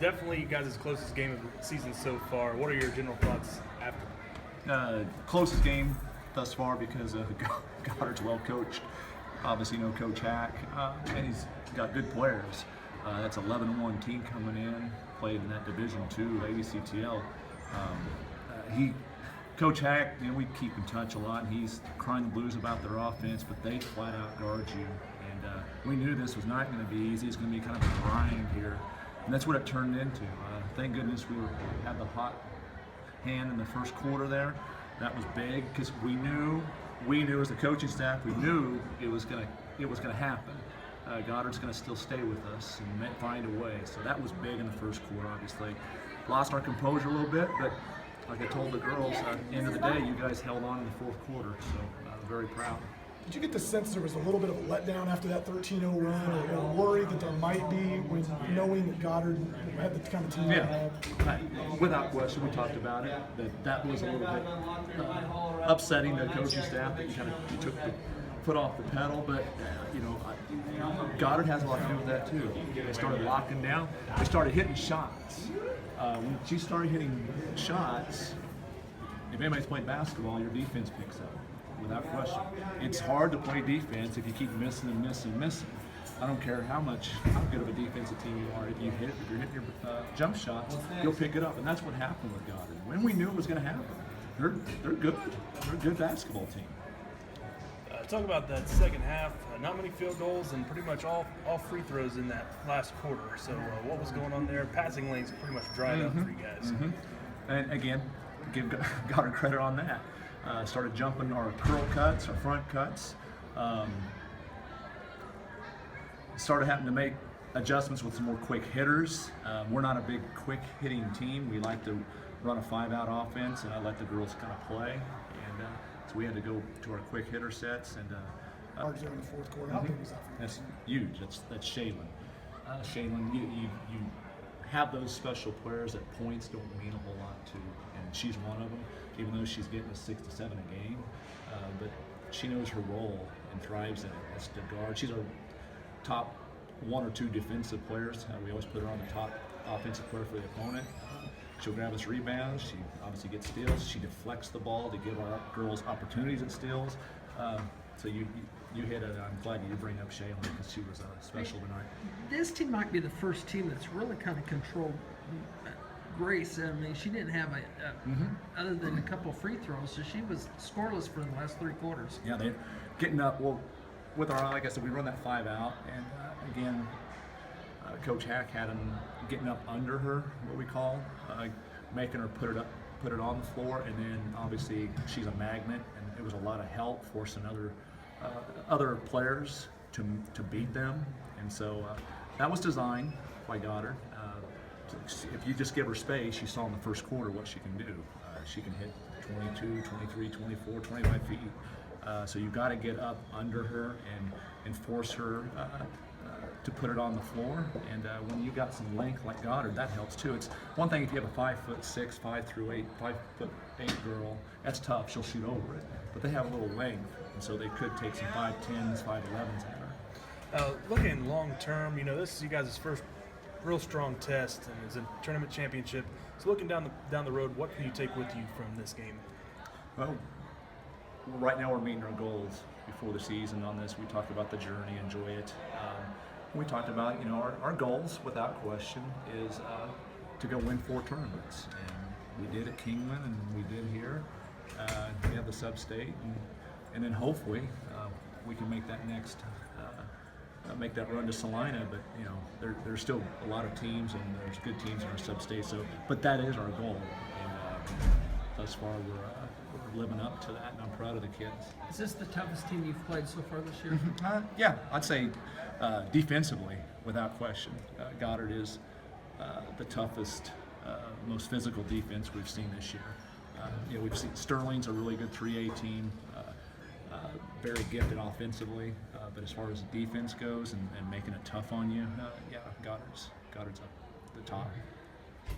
definitely you guys' closest game of the season so far. What are your general thoughts after? Closest game thus far because Goddard's well coached. Obviously, you know Coach Hack, and he's got good players. That's 11-1 team coming in, played in that Division II ABCTL. Coach Hack, you know, we keep in touch a lot, and he's crying the blues about their offense, but they flat out guard you. And we knew this was not going to be easy. It's going to be kind of a grind here, and that's what it turned into. Thank goodness we had the hot hand in the first quarter there. That was big because we knew as a coaching staff, we knew it was going to happen. Goddard's going to still stay with us and find a way. So that was big in the first quarter, obviously. Lost our composure a little bit, but like I told the girls, at the end of the day, you guys held on in the fourth quarter, so I'm very proud. Did you get the sense there was a little bit of a letdown after that 13-0 run, or worried that there might be when knowing that Goddard had the kind of team? Yeah, without question, we talked about it. That was a little bit upsetting the coaching staff that you took the foot off the pedal, but you know, Goddard has a lot to do with that too. They started locking down. They started hitting shots. When she started hitting shots, if anybody's played basketball, your defense picks up, without question. It's hard to play defense if you keep missing and missing and missing. I don't care how good of a defensive team you are. If you're hitting your jump shots, you'll pick it up, and that's what happened with Goddard. When we knew it was going to happen, they're good. They're a good basketball team. Talk about that second half. Not many field goals and pretty much all free throws in that last quarter. So what was going on there? Passing lanes pretty much dried up for you guys. And again, give Goddard credit on that. Started jumping our curl cuts, our front cuts. Started having to make adjustments with some more quick hitters. We're not a big quick hitting team. We like to run a 5-out offense, and I let the girls kind of play. And so we had to go to our quick hitter sets. And There in the fourth quarter. How big was that for you? that's huge. That's Shaylin. Shaylin, you have those special players that points don't mean a whole lot to, and she's one of them. Even though she's getting a 6 to 7 a game, but she knows her role and thrives in it. That's the guard. She's our top 1 or 2 defensive players. We always put her on the top offensive player for the opponent. She'll grab us rebounds. She obviously gets steals. She deflects the ball to give our girls opportunities at steals. So you hit it. I'm glad you bring up Shaylin because she was special tonight. This team might be the first team that's really kind of controlled Grace. I mean, she didn't have other than a couple of free throws, so she was scoreless for the last 3 quarters. Yeah, they're getting up. Well, with our, like I said, we run that 5-out, and again, Coach Hack had them getting up under her, what we call, making her put it on the floor, and then obviously she's a magnet, and it was a lot of help forcing other players to beat them, and so that was designed by Goddard. If you just give her space, you saw in the first quarter what she can do. She can hit 22, 23, 24, 25 feet. So you've got to get up under her and force her to put it on the floor. And when you got some length like Goddard, that helps too. It's one thing if you have a 5'6", 5'8" girl, that's tough. She'll shoot over it. But they have a little length, and so they could take some 5'10s, 5'11s at her. Looking long term, you know, this is you guys' first real strong test, and it's a tournament championship. So looking down the road, what can you take with you from this game? Well, right now we're meeting our goals before the season on this. We talked about the journey, enjoy it. We talked about, you know, our goals, without question, is to go win 4 tournaments. And we did at Kingman, and we did here. We have the sub-state, and then hopefully we can make that next, make that run to Salina. But you know, there's still a lot of teams, and there's good teams in our sub-state. So, but that is our goal, and thus far we're living up to that, and I'm proud of the kids. Is this the toughest team you've played so far this year? Yeah, I'd say defensively, without question. Goddard is the toughest, most physical defense we've seen this year. You know, we've seen Sterling's a really good 3A team, very gifted offensively, but as far as defense goes and making it tough on you, yeah, Goddard's up the top.